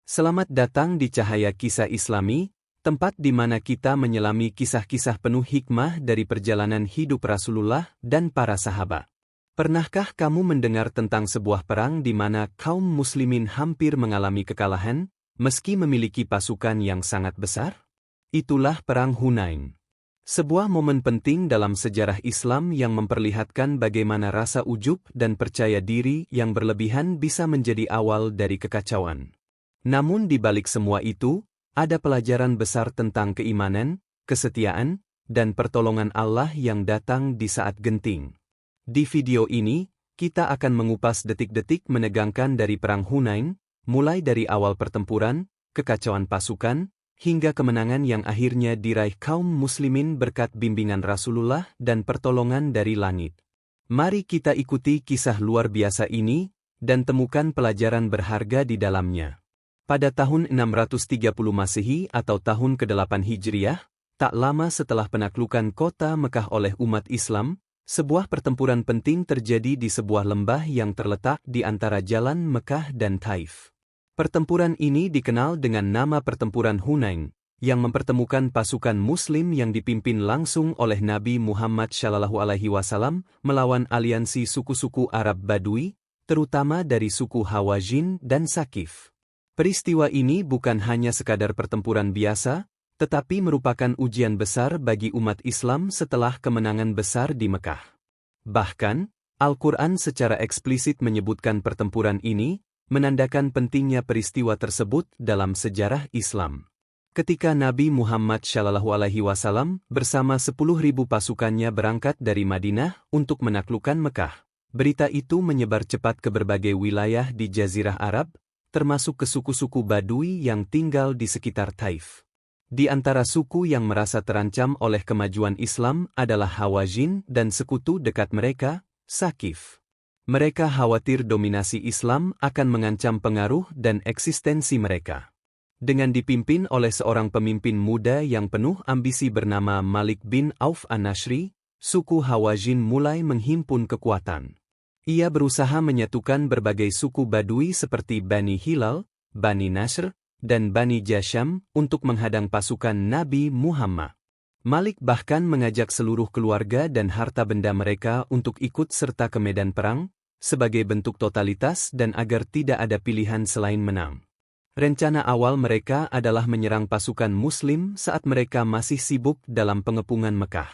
Selamat datang di Cahaya Kisah Islami, tempat di mana kita menyelami kisah-kisah penuh hikmah dari perjalanan hidup Rasulullah dan para sahabat. Pernahkah kamu mendengar tentang sebuah perang di mana kaum muslimin hampir mengalami kekalahan, meski memiliki pasukan yang sangat besar? Itulah Perang Hunain. Sebuah momen penting dalam sejarah Islam yang memperlihatkan bagaimana rasa ujub dan percaya diri yang berlebihan bisa menjadi awal dari kekacauan. Namun di balik semua itu, ada pelajaran besar tentang keimanan, kesetiaan, dan pertolongan Allah yang datang di saat genting. Di video ini, kita akan mengupas detik-detik menegangkan dari Perang Hunain, mulai dari awal pertempuran, kekacauan pasukan, hingga kemenangan yang akhirnya diraih kaum muslimin berkat bimbingan Rasulullah dan pertolongan dari langit. Mari kita ikuti kisah luar biasa ini, dan temukan pelajaran berharga di dalamnya. Pada tahun 630 Masehi atau tahun ke-8 Hijriah, tak lama setelah penaklukan kota Mekah oleh umat Islam, sebuah pertempuran penting terjadi di sebuah lembah yang terletak di antara jalan Mekah dan Taif. Pertempuran ini dikenal dengan nama Pertempuran Hunain, yang mempertemukan pasukan Muslim yang dipimpin langsung oleh Nabi Muhammad SAW melawan aliansi suku-suku Arab Badui, terutama dari suku Hawazin dan Sakif. Peristiwa ini bukan hanya sekadar pertempuran biasa, tetapi merupakan ujian besar bagi umat Islam setelah kemenangan besar di Mekah. Bahkan, Al-Quran secara eksplisit menyebutkan pertempuran ini, menandakan pentingnya peristiwa tersebut dalam sejarah Islam. Ketika Nabi Muhammad SAW bersama 10.000 pasukannya berangkat dari Madinah untuk menaklukkan Mekah, berita itu menyebar cepat ke berbagai wilayah di Jazirah Arab, termasuk ke suku-suku Badui yang tinggal di sekitar Taif. Di antara suku yang merasa terancam oleh kemajuan Islam adalah Hawazin dan sekutu dekat mereka, Sakif. Mereka khawatir dominasi Islam akan mengancam pengaruh dan eksistensi mereka. Dengan dipimpin oleh seorang pemimpin muda yang penuh ambisi bernama Malik bin Auf an-Nashri, suku Hawazin mulai menghimpun kekuatan. Ia berusaha menyatukan berbagai suku Badui seperti Bani Hilal, Bani Nasr, dan Bani Jasham untuk menghadang pasukan Nabi Muhammad. Malik bahkan mengajak seluruh keluarga dan harta benda mereka untuk ikut serta ke medan perang, sebagai bentuk totalitas dan agar tidak ada pilihan selain menang. Rencana awal mereka adalah menyerang pasukan Muslim saat mereka masih sibuk dalam pengepungan Mekah.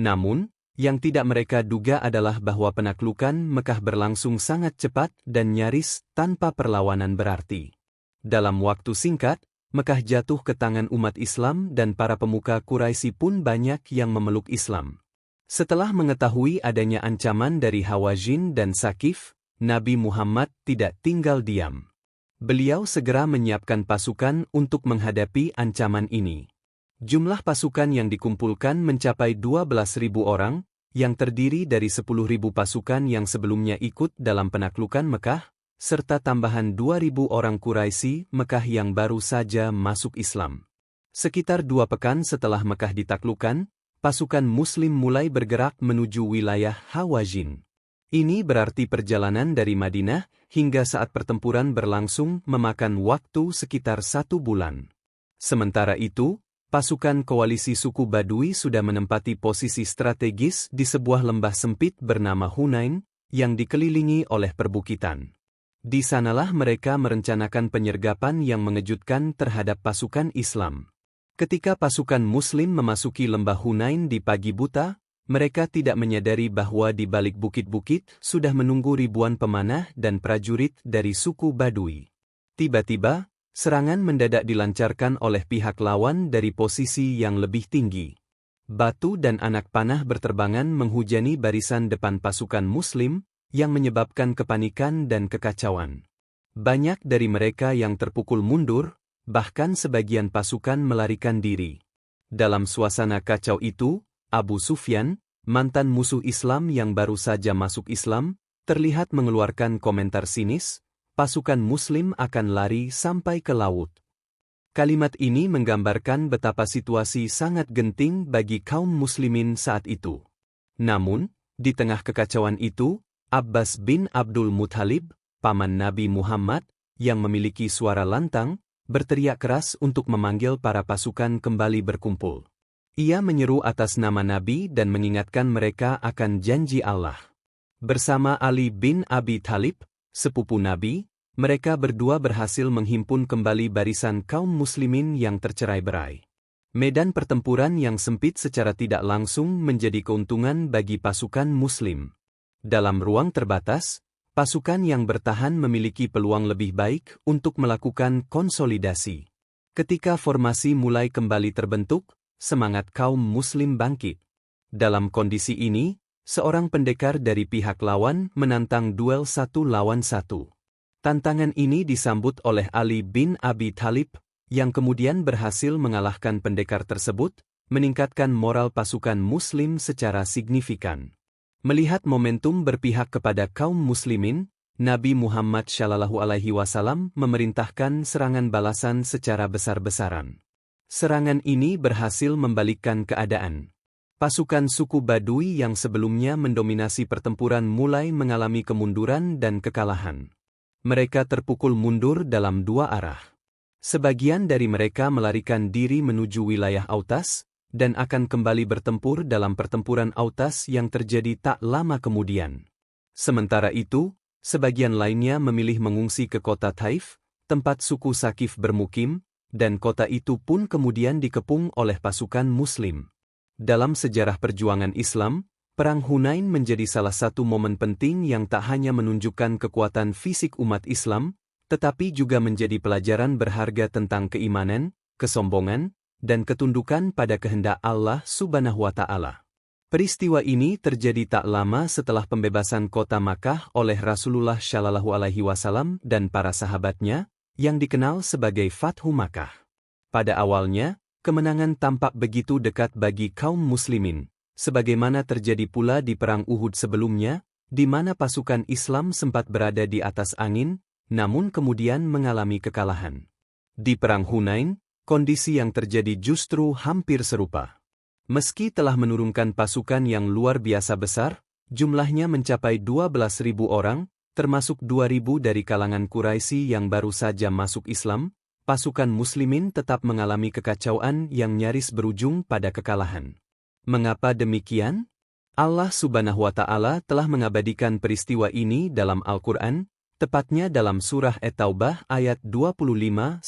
Namun, yang tidak mereka duga adalah bahwa penaklukan Mekah berlangsung sangat cepat dan nyaris tanpa perlawanan berarti. Dalam waktu singkat, Mekah jatuh ke tangan umat Islam dan para pemuka Quraisy pun banyak yang memeluk Islam. Setelah mengetahui adanya ancaman dari Hawazin dan Sakif, Nabi Muhammad tidak tinggal diam. Beliau segera menyiapkan pasukan untuk menghadapi ancaman ini. Jumlah pasukan yang dikumpulkan mencapai 12.000 orang, yang terdiri dari 10.000 pasukan yang sebelumnya ikut dalam penaklukan Mekah, serta tambahan 2.000 orang Quraisy Mekah yang baru saja masuk Islam. Sekitar 2 pekan setelah Mekah ditaklukkan, pasukan Muslim mulai bergerak menuju wilayah Hawazin. Ini berarti perjalanan dari Madinah hingga saat pertempuran berlangsung memakan waktu sekitar 1 bulan. Sementara itu, pasukan koalisi suku Badui sudah menempati posisi strategis di sebuah lembah sempit bernama Hunain, yang dikelilingi oleh perbukitan. Di sanalah mereka merencanakan penyergapan yang mengejutkan terhadap pasukan Islam. Ketika pasukan Muslim memasuki lembah Hunain di pagi buta, mereka tidak menyadari bahwa di balik bukit-bukit sudah menunggu ribuan pemanah dan prajurit dari suku Badui. Tiba-tiba, serangan mendadak dilancarkan oleh pihak lawan dari posisi yang lebih tinggi. Batu dan anak panah berterbangan menghujani barisan depan pasukan Muslim, yang menyebabkan kepanikan dan kekacauan. Banyak dari mereka yang terpukul mundur, bahkan sebagian pasukan melarikan diri. Dalam suasana kacau itu, Abu Sufyan, mantan musuh Islam yang baru saja masuk Islam, terlihat mengeluarkan komentar sinis, pasukan Muslim akan lari sampai ke laut. Kalimat ini menggambarkan betapa situasi sangat genting bagi kaum muslimin saat itu. Namun, di tengah kekacauan itu, Abbas bin Abdul Muthalib, paman Nabi Muhammad, yang memiliki suara lantang, berteriak keras untuk memanggil para pasukan kembali berkumpul. Ia menyeru atas nama Nabi dan mengingatkan mereka akan janji Allah. Bersama Ali bin Abi Thalib, sepupu Nabi, mereka berdua berhasil menghimpun kembali barisan kaum muslimin yang tercerai-berai. Medan pertempuran yang sempit secara tidak langsung menjadi keuntungan bagi pasukan muslim. Dalam ruang terbatas, pasukan yang bertahan memiliki peluang lebih baik untuk melakukan konsolidasi. Ketika formasi mulai kembali terbentuk, semangat kaum muslim bangkit. Dalam kondisi ini, seorang pendekar dari pihak lawan menantang duel 1 lawan 1. Tantangan ini disambut oleh Ali bin Abi Thalib, yang kemudian berhasil mengalahkan pendekar tersebut, meningkatkan moral pasukan muslim secara signifikan. Melihat momentum berpihak kepada kaum muslimin, Nabi Muhammad SAW memerintahkan serangan balasan secara besar-besaran. Serangan ini berhasil membalikkan keadaan. Pasukan suku Badui yang sebelumnya mendominasi pertempuran mulai mengalami kemunduran dan kekalahan. Mereka terpukul mundur dalam 2 arah. Sebagian dari mereka melarikan diri menuju wilayah Autas, dan akan kembali bertempur dalam pertempuran Autas yang terjadi tak lama kemudian. Sementara itu, sebagian lainnya memilih mengungsi ke kota Taif, tempat suku Sakif bermukim, dan kota itu pun kemudian dikepung oleh pasukan Muslim. Dalam sejarah perjuangan Islam, Perang Hunain menjadi salah satu momen penting yang tak hanya menunjukkan kekuatan fisik umat Islam, tetapi juga menjadi pelajaran berharga tentang keimanan, kesombongan, dan ketundukan pada kehendak Allah Subhanahu wa Ta'ala. Peristiwa ini terjadi tak lama setelah pembebasan kota Makkah oleh Rasulullah SAW dan para sahabatnya, yang dikenal sebagai Fathu Makkah. Pada awalnya, kemenangan tampak begitu dekat bagi kaum muslimin, sebagaimana terjadi pula di Perang Uhud sebelumnya, di mana pasukan Islam sempat berada di atas angin, namun kemudian mengalami kekalahan. Di Perang Hunain, kondisi yang terjadi justru hampir serupa. Meski telah menurunkan pasukan yang luar biasa besar, jumlahnya mencapai 12.000 orang, termasuk 2.000 dari kalangan Quraisy yang baru saja masuk Islam, pasukan muslimin tetap mengalami kekacauan yang nyaris berujung pada kekalahan. Mengapa demikian? Allah Subhanahu wa Ta'ala telah mengabadikan peristiwa ini dalam Al-Quran, tepatnya dalam surah At-Taubah ayat 25-27.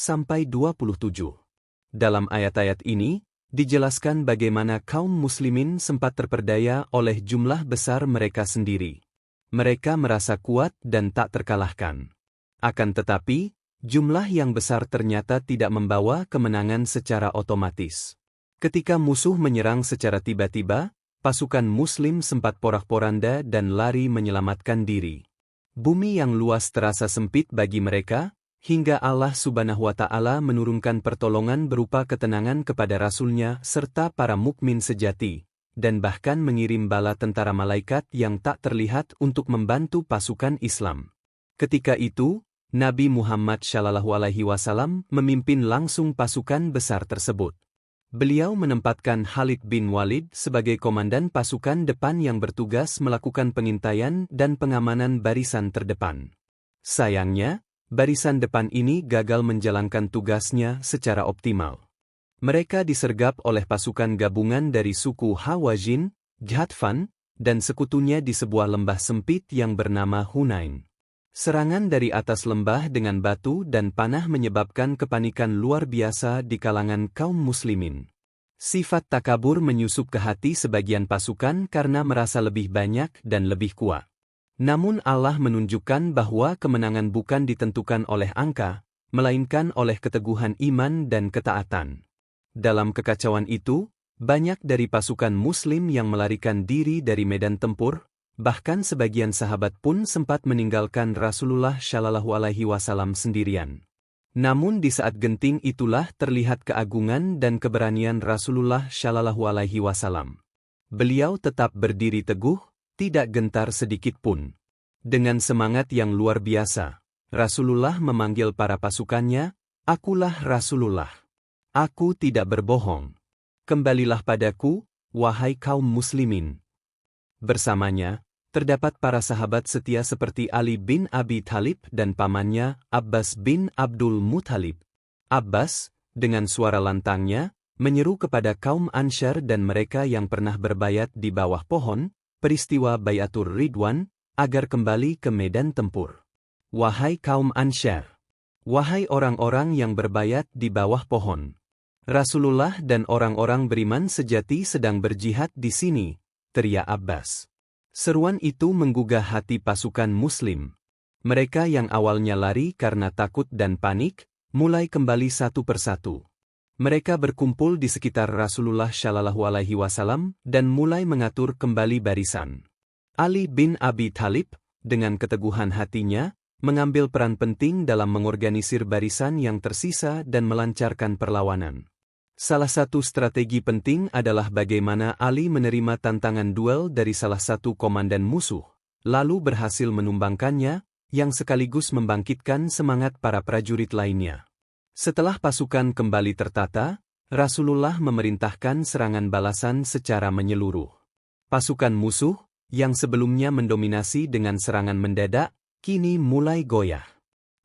Dalam ayat-ayat ini, dijelaskan bagaimana kaum muslimin sempat terperdaya oleh jumlah besar mereka sendiri. Mereka merasa kuat dan tak terkalahkan. Akan tetapi, jumlah yang besar ternyata tidak membawa kemenangan secara otomatis. Ketika musuh menyerang secara tiba-tiba, pasukan muslim sempat porak-poranda dan lari menyelamatkan diri. Bumi yang luas terasa sempit bagi mereka, hingga Allah Subhanahu wa Ta'ala menurunkan pertolongan berupa ketenangan kepada Rasul-Nya serta para mukmin sejati, dan bahkan mengirim bala tentara malaikat yang tak terlihat untuk membantu pasukan Islam. Ketika itu, Nabi Muhammad SAW memimpin langsung pasukan besar tersebut. Beliau menempatkan Khalid bin Walid sebagai komandan pasukan depan yang bertugas melakukan pengintaian dan pengamanan barisan terdepan. Sayangnya, barisan depan ini gagal menjalankan tugasnya secara optimal. Mereka disergap oleh pasukan gabungan dari suku Hawazin, Ghatfan, dan sekutunya di sebuah lembah sempit yang bernama Hunain. Serangan dari atas lembah dengan batu dan panah menyebabkan kepanikan luar biasa di kalangan kaum muslimin. Sifat takabur menyusup ke hati sebagian pasukan karena merasa lebih banyak dan lebih kuat. Namun Allah menunjukkan bahwa kemenangan bukan ditentukan oleh angka, melainkan oleh keteguhan iman dan ketaatan. Dalam kekacauan itu, banyak dari pasukan muslim yang melarikan diri dari medan tempur, bahkan sebagian sahabat pun sempat meninggalkan Rasulullah SAW sendirian. Namun di saat genting itulah terlihat keagungan dan keberanian Rasulullah SAW. Beliau tetap berdiri teguh, tidak gentar sedikit pun. Dengan semangat yang luar biasa, Rasulullah memanggil para pasukannya, "Akulah Rasulullah. Aku tidak berbohong. Kembalilah padaku, wahai kaum muslimin." Bersamanya, Terdapat para sahabat setia seperti Ali bin Abi Thalib dan pamannya, Abbas bin Abdul Muthalib. Abbas, dengan suara lantangnya, menyeru kepada kaum Ansyar dan mereka yang pernah berbayat di bawah pohon, peristiwa Bayatur Ridwan, agar kembali ke medan tempur. Wahai kaum Ansyar! Wahai orang-orang yang berbayat di bawah pohon! Rasulullah dan orang-orang beriman sejati sedang berjihad di sini, teriak Abbas. Seruan itu menggugah hati pasukan Muslim. Mereka yang awalnya lari karena takut dan panik, mulai kembali satu persatu. Mereka berkumpul di sekitar Rasulullah Shallallahu Alaihi Wasallam dan mulai mengatur kembali barisan. Ali bin Abi Thalib, dengan keteguhan hatinya, mengambil peran penting dalam mengorganisir barisan yang tersisa dan melancarkan perlawanan. Salah satu strategi penting adalah bagaimana Ali menerima tantangan duel dari salah satu komandan musuh, lalu berhasil menumbangkannya, yang sekaligus membangkitkan semangat para prajurit lainnya. Setelah pasukan kembali tertata, Rasulullah memerintahkan serangan balasan secara menyeluruh. Pasukan musuh, yang sebelumnya mendominasi dengan serangan mendadak, kini mulai goyah.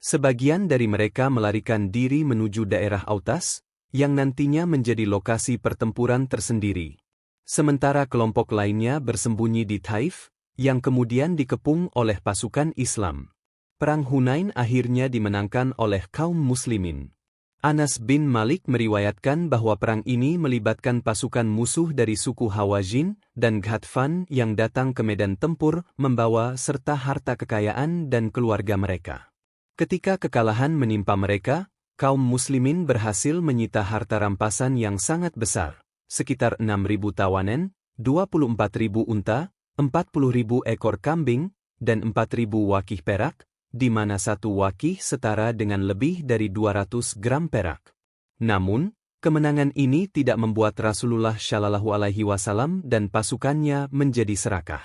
Sebagian dari mereka melarikan diri menuju daerah Autas, yang nantinya menjadi lokasi pertempuran tersendiri. Sementara kelompok lainnya bersembunyi di Taif, yang kemudian dikepung oleh pasukan Islam. Perang Hunain akhirnya dimenangkan oleh kaum muslimin. Anas bin Malik meriwayatkan bahwa perang ini melibatkan pasukan musuh dari suku Hawazin dan Ghatfan yang datang ke medan tempur membawa serta harta kekayaan dan keluarga mereka. Ketika kekalahan menimpa mereka, kaum muslimin berhasil menyita harta rampasan yang sangat besar, sekitar 6.000 tawanan, 24.000 unta, 40.000 ekor kambing, dan 4.000 wakih perak, di mana satu wakih setara dengan lebih dari 200 gram perak. Namun, kemenangan ini tidak membuat Rasulullah Shallallahu Alaihi Wasallam dan pasukannya menjadi serakah.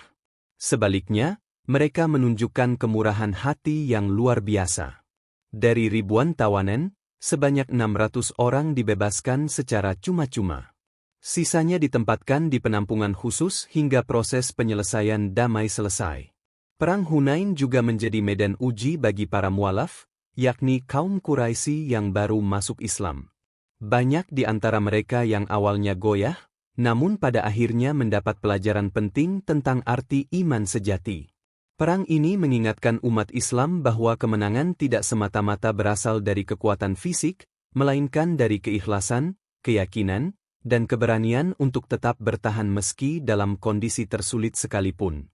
Sebaliknya, mereka menunjukkan kemurahan hati yang luar biasa. Dari ribuan tawanan, sebanyak 600 orang dibebaskan secara cuma-cuma. Sisanya ditempatkan di penampungan khusus hingga proses penyelesaian damai selesai. Perang Hunain juga menjadi medan uji bagi para mualaf, yakni kaum Quraisy yang baru masuk Islam. Banyak di antara mereka yang awalnya goyah, namun pada akhirnya mendapat pelajaran penting tentang arti iman sejati. Perang ini mengingatkan umat Islam bahwa kemenangan tidak semata-mata berasal dari kekuatan fisik, melainkan dari keikhlasan, keyakinan, dan keberanian untuk tetap bertahan meski dalam kondisi tersulit sekalipun.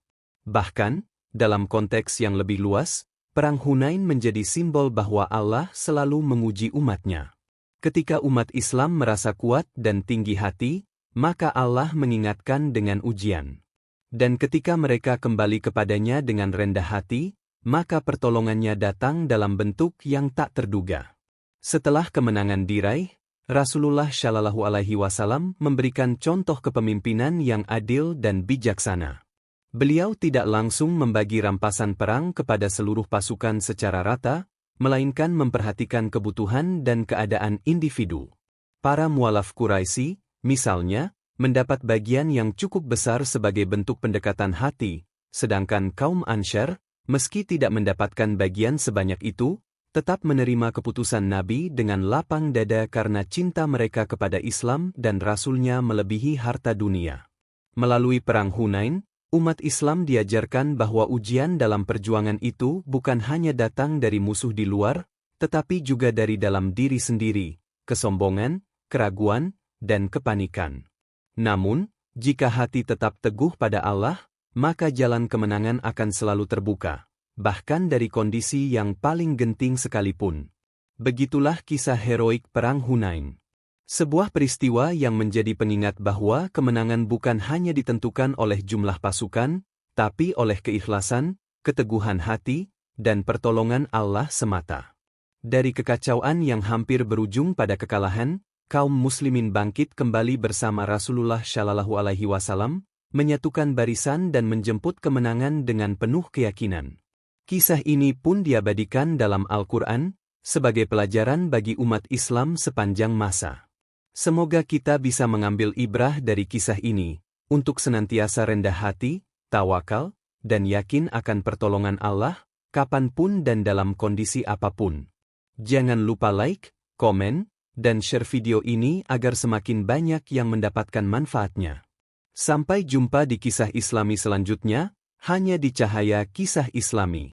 Bahkan, dalam konteks yang lebih luas, Perang Hunain menjadi simbol bahwa Allah selalu menguji umatnya. Ketika umat Islam merasa kuat dan tinggi hati, maka Allah mengingatkan dengan ujian. Dan ketika mereka kembali kepadanya dengan rendah hati, maka pertolongannya datang dalam bentuk yang tak terduga. Setelah kemenangan diraih, Rasulullah Shallallahu Alaihi Wasallam memberikan contoh kepemimpinan yang adil dan bijaksana. Beliau tidak langsung membagi rampasan perang kepada seluruh pasukan secara rata, melainkan memperhatikan kebutuhan dan keadaan individu. Para mualaf Quraisy, misalnya, mendapat bagian yang cukup besar sebagai bentuk pendekatan hati, sedangkan kaum Ansyar, meski tidak mendapatkan bagian sebanyak itu, tetap menerima keputusan Nabi dengan lapang dada karena cinta mereka kepada Islam dan Rasul-Nya melebihi harta dunia. Melalui Perang Hunain, umat Islam diajarkan bahwa ujian dalam perjuangan itu bukan hanya datang dari musuh di luar, tetapi juga dari dalam diri sendiri, kesombongan, keraguan, dan kepanikan. Namun, jika hati tetap teguh pada Allah, maka jalan kemenangan akan selalu terbuka, bahkan dari kondisi yang paling genting sekalipun. Begitulah kisah heroik Perang Hunain. Sebuah peristiwa yang menjadi pengingat bahwa kemenangan bukan hanya ditentukan oleh jumlah pasukan, tapi oleh keikhlasan, keteguhan hati, dan pertolongan Allah semata. Dari kekacauan yang hampir berujung pada kekalahan, kaum muslimin bangkit kembali bersama Rasulullah Shallallahu Alaihi Wasallam, menyatukan barisan dan menjemput kemenangan dengan penuh keyakinan. Kisah ini pun diabadikan dalam Al-Quran, sebagai pelajaran bagi umat Islam sepanjang masa. Semoga kita bisa mengambil ibrah dari kisah ini, untuk senantiasa rendah hati, tawakal, dan yakin akan pertolongan Allah, kapanpun dan dalam kondisi apapun. Jangan lupa like, komen, dan share video ini agar semakin banyak yang mendapatkan manfaatnya. Sampai jumpa di kisah Islami selanjutnya, hanya di Cahaya Kisah Islami.